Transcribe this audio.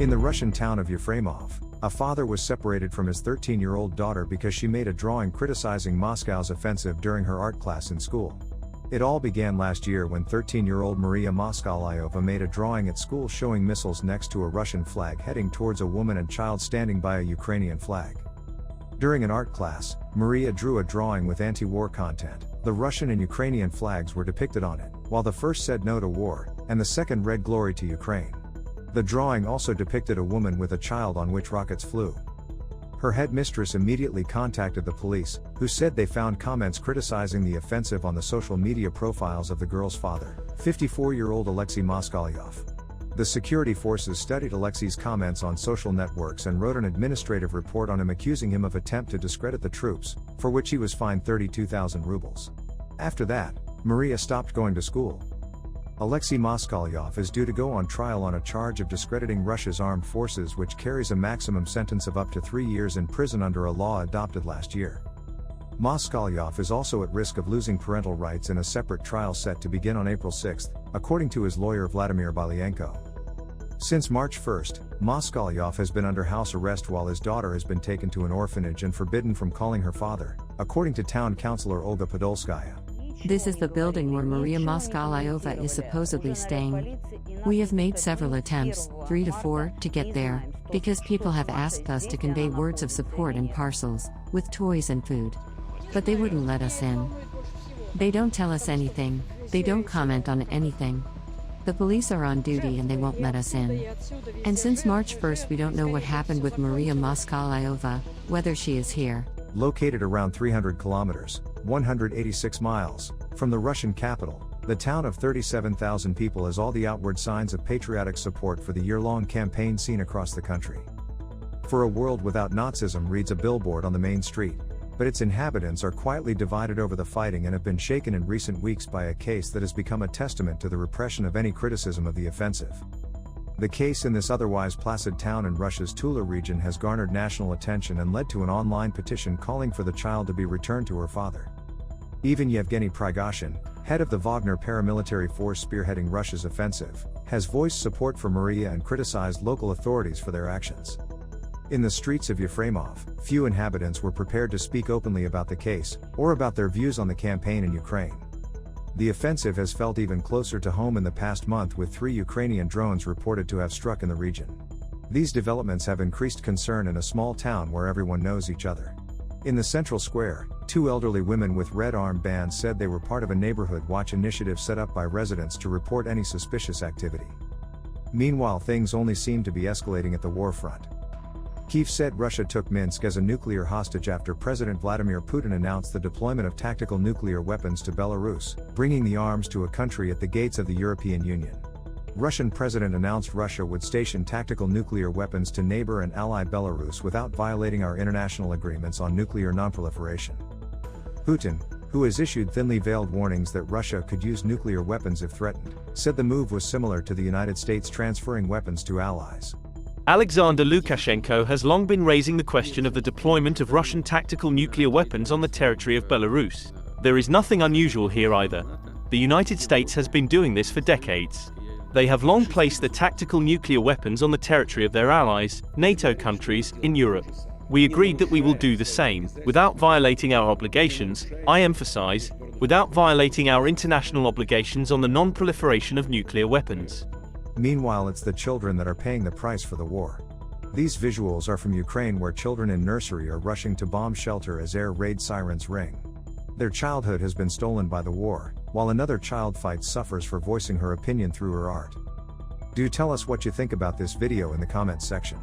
In the Russian town of Yefremov, a father was separated from his 13-year-old daughter because she made a drawing criticizing Moscow's offensive during her art class in school. It all began last year when 13-year-old Maria Moskalyova made a drawing at school showing missiles next to a Russian flag heading towards a woman and child standing by a Ukrainian flag. During an art class, Maria drew a drawing with anti-war content. The Russian and Ukrainian flags were depicted on it, while the first said no to war, and the second read glory to Ukraine. The drawing also depicted a woman with a child on which rockets flew. Her headmistress immediately contacted the police, who said they found comments criticizing the offensive on the social media profiles of the girl's father, 54-year-old Alexei Moskalyov. The security forces studied Alexei's comments on social networks and wrote an administrative report on him accusing him of attempt to discredit the troops, for which he was fined 32,000 rubles. After that, Maria stopped going to school. Alexei Moskalyov is due to go on trial on a charge of discrediting Russia's armed forces, which carries a maximum sentence of up to 3 years in prison under a law adopted last year. Moskalyov is also at risk of losing parental rights in a separate trial set to begin on April 6, according to his lawyer Vladimir Balyenko. Since March 1, Moskalyov has been under house arrest while his daughter has been taken to an orphanage and forbidden from calling her father, according to town councilor Olga Podolskaya. This is the building where Maria Moskalyova is supposedly staying. We have made several attempts, 3 to 4, to get there, because people have asked us to convey words of support in parcels, with toys and food. But they wouldn't let us in. They don't tell us anything, they don't comment on anything. The police are on duty and they won't let us in. And since March 1st we don't know what happened with Maria Moskalyova, whether she is here. Located around 300 kilometers, 186 miles, from the Russian capital, the town of 37,000 people has all the outward signs of patriotic support for the year-long campaign seen across the country. For a world without Nazism reads a billboard on the main street, but its inhabitants are quietly divided over the fighting and have been shaken in recent weeks by a case that has become a testament to the repression of any criticism of the offensive. The case in this otherwise placid town in Russia's Tula region has garnered national attention and led to an online petition calling for the child to be returned to her father. Even Yevgeny Prigozhin, head of the Wagner paramilitary force spearheading Russia's offensive, has voiced support for Maria and criticized local authorities for their actions. In the streets of Yefremov, few inhabitants were prepared to speak openly about the case, or about their views on the campaign in Ukraine. The offensive has felt even closer to home in the past month, with 3 Ukrainian drones reported to have struck in the region. These developments have increased concern in a small town where everyone knows each other. In the central square, 2 elderly women with red armbands said they were part of a neighborhood watch initiative set up by residents to report any suspicious activity. Meanwhile, things only seem to be escalating at the war front. Kyiv said Russia took Minsk as a nuclear hostage after President Vladimir Putin announced the deployment of tactical nuclear weapons to Belarus, bringing the arms to a country at the gates of the European Union. Russian President announced Russia would station tactical nuclear weapons to neighbor and ally Belarus without violating our international agreements on nuclear nonproliferation. Putin, who has issued thinly veiled warnings that Russia could use nuclear weapons if threatened, said the move was similar to the United States transferring weapons to allies. Alexander Lukashenko has long been raising the question of the deployment of Russian tactical nuclear weapons on the territory of Belarus. There is nothing unusual here either. The United States has been doing this for decades. They have long placed the tactical nuclear weapons on the territory of their allies, NATO countries, in Europe. We agreed that we will do the same, without violating our obligations, I emphasize, without violating our international obligations on the non-proliferation of nuclear weapons. Meanwhile, it's the children that are paying the price for the war. These visuals are from Ukraine, where children in nursery are rushing to bomb shelter as air raid sirens ring. Their childhood has been stolen by the war, while another child suffers for voicing her opinion through her art. Do tell us what you think about this video in the comments section.